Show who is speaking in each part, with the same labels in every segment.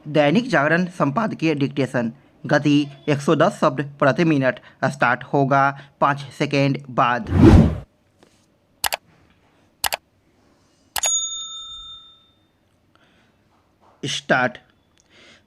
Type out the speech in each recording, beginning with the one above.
Speaker 1: दैनिक जागरण संपादकीय डिक्टेशन। गति 110 शब्द प्रति मिनट। स्टार्ट होगा 5 सेकेंड बाद। स्टार्ट।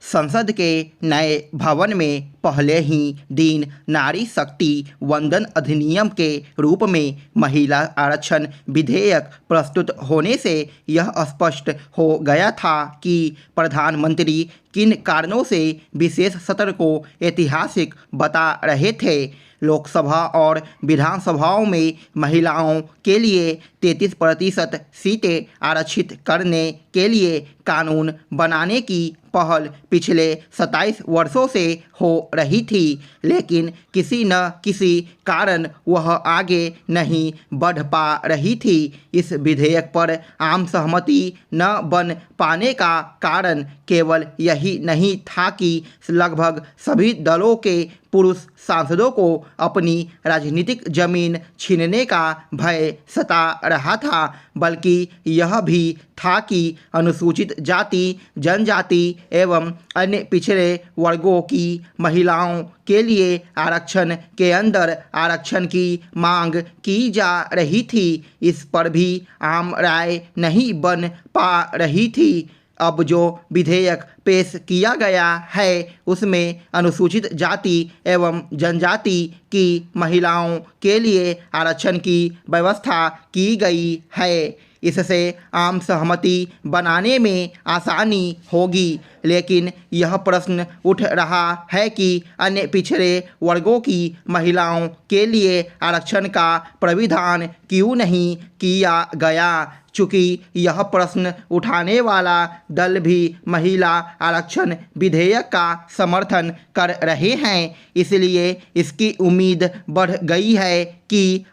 Speaker 1: संसद के नए भवन में पहले ही दिन नारी शक्ति वंदन अधिनियम के रूप में महिला आरक्षण विधेयक प्रस्तुत होने से यह स्पष्ट हो गया था कि प्रधानमंत्री किन कारणों से विशेष सत्र को ऐतिहासिक बता रहे थे। लोकसभा और विधानसभाओं में महिलाओं के लिए 33% सीटें आरक्षित करने के लिए कानून बनाने की पहल पिछले 27 वर्षों से हो रही थी, लेकिन किसी न किसी कारण वह आगे नहीं बढ़ पा रही थी। इस विधेयक पर आम सहमति न बन पाने का कारण केवल यही नहीं था कि लगभग सभी दलों के पुरुष सांसदों को अपनी राजनीतिक जमीन छीनने का भय सता रहा था, बल्कि यह भी था कि अनुसूचित जाति, जनजाति एवं अन्य पिछड़े वर्गों की महिलाओं के लिए आरक्षण के अंदर आरक्षण की मांग की जा रही थी। इस पर भी आम राय नहीं बन पा रही थी। अब जो विधेयक पेश किया गया है उसमें अनुसूचित जाति एवं जनजाति की महिलाओं के लिए आरक्षण की व्यवस्था की गई है। इससे आम सहमति बनाने में आसानी होगी, लेकिन यह प्रश्न उठ रहा है कि अन्य पिछड़े वर्गों की महिलाओं के लिए आरक्षण का प्राविधान क्यों नहीं किया गया। चूँकि यह प्रश्न उठाने वाला दल भी महिला आरक्षण विधेयक का समर्थन कर रहे हैं, इसलिए इसकी उम्मीद बढ़ गई है कि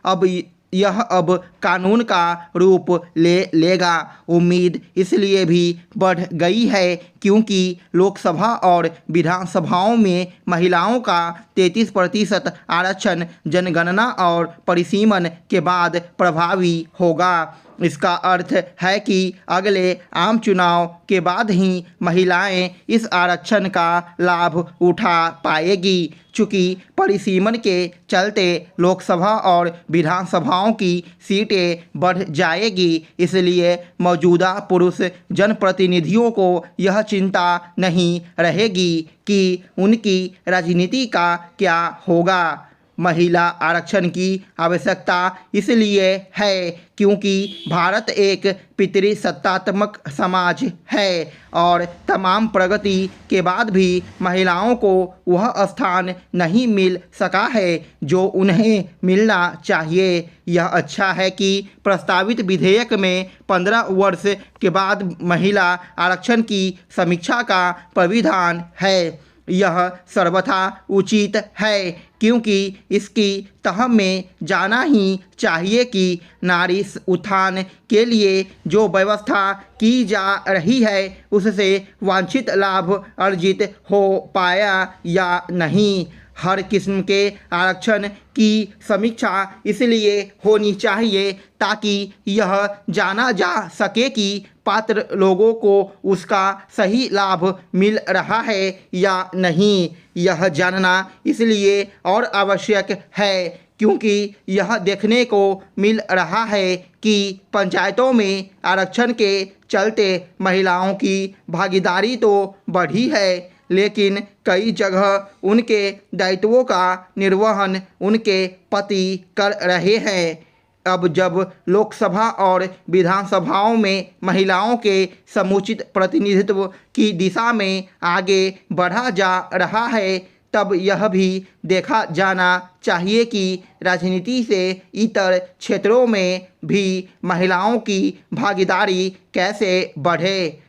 Speaker 1: यह अब कानून का रूप ले लेगा। उम्मीद इसलिए भी बढ़ गई है क्योंकि लोकसभा और विधानसभाओं में महिलाओं का 33% आरक्षण जनगणना और परिसीमन के बाद प्रभावी होगा। इसका अर्थ है कि अगले आम चुनाव के बाद ही महिलाएं इस आरक्षण का लाभ उठा पाएगी। चूँकि परिसीमन के चलते लोकसभा और विधानसभाओं की सीटें बढ़ जाएगी, इसलिए मौजूदा पुरुष जनप्रतिनिधियों को यह चिंता नहीं रहेगी कि उनकी राजनीति का क्या होगा। महिला आरक्षण की आवश्यकता इसलिए है क्योंकि भारत एक पितृसत्तात्मक समाज है और तमाम प्रगति के बाद भी महिलाओं को वह स्थान नहीं मिल सका है जो उन्हें मिलना चाहिए। यह अच्छा है कि प्रस्तावित विधेयक में 15 वर्ष के बाद महिला आरक्षण की समीक्षा का प्राविधान है। यह सर्वथा उचित है क्योंकि इसकी तह में जाना ही चाहिए कि नारी उत्थान के लिए जो व्यवस्था की जा रही है उससे वांछित लाभ अर्जित हो पाया या नहीं। हर किस्म के आरक्षण की समीक्षा इसलिए होनी चाहिए ताकि यह जाना जा सके कि पात्र लोगों को उसका सही लाभ मिल रहा है या नहीं। यह जानना इसलिए और आवश्यक है क्योंकि यह देखने को मिल रहा है कि पंचायतों में आरक्षण के चलते महिलाओं की भागीदारी तो बढ़ी है, लेकिन कई जगह उनके दायित्वों का निर्वहन उनके पति कर रहे हैं। अब जब लोकसभा और विधानसभाओं में महिलाओं के समुचित प्रतिनिधित्व की दिशा में आगे बढ़ा जा रहा है, तब यह भी देखा जाना चाहिए कि राजनीति से इतर क्षेत्रों में भी महिलाओं की भागीदारी कैसे बढ़े।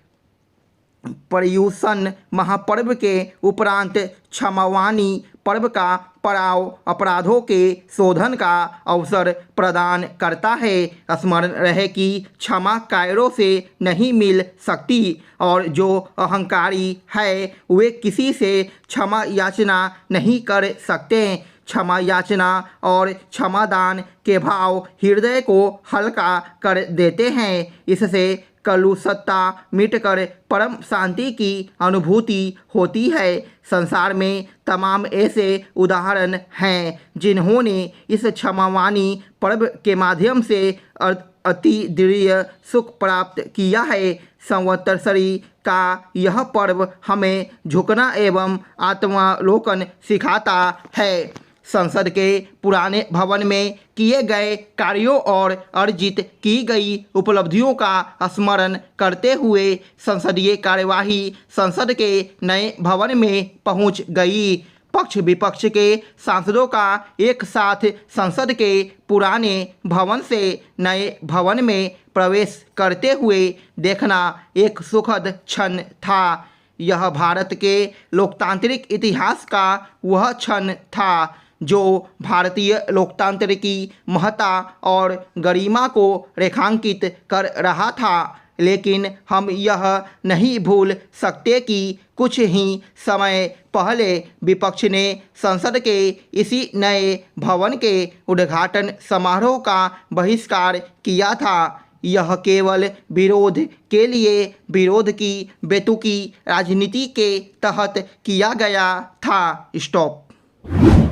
Speaker 1: पर्युषण महापर्व के उपरांत क्षमावानी पर्व का पड़ाव अपराधों के शोधन का अवसर प्रदान करता है। स्मरण रहे कि क्षमा कायरों से नहीं मिल सकती और जो अहंकारी है वे किसी से क्षमा याचना नहीं कर सकते। क्षमा याचना और क्षमादान के भाव हृदय को हल्का कर देते हैं। इससे कलुषता मिटकर परम शांति की अनुभूति होती है। संसार में तमाम ऐसे उदाहरण हैं जिन्होंने इस क्षमावानी पर्व के माध्यम से अति दृढ़ सुख प्राप्त किया है। संवत्सरी का यह पर्व हमें झुकना एवं आत्मावलोकन सिखाता है। संसद के पुराने भवन में किए गए कार्यों और अर्जित की गई उपलब्धियों का स्मरण करते हुए संसदीय कार्यवाही संसद के नए भवन में पहुंच गई। पक्ष विपक्ष के सांसदों का एक साथ संसद के पुराने भवन से नए भवन में प्रवेश करते हुए देखना एक सुखद क्षण था। यह भारत के लोकतांत्रिक इतिहास का वह क्षण था जो भारतीय लोकतंत्र की महत्ता और गरिमा को रेखांकित कर रहा था। लेकिन हम यह नहीं भूल सकते कि कुछ ही समय पहले विपक्ष ने संसद के इसी नए भवन के उद्घाटन समारोह का बहिष्कार किया था। यह केवल विरोध के लिए विरोध की बेतुकी राजनीति के तहत किया गया था। स्टॉप।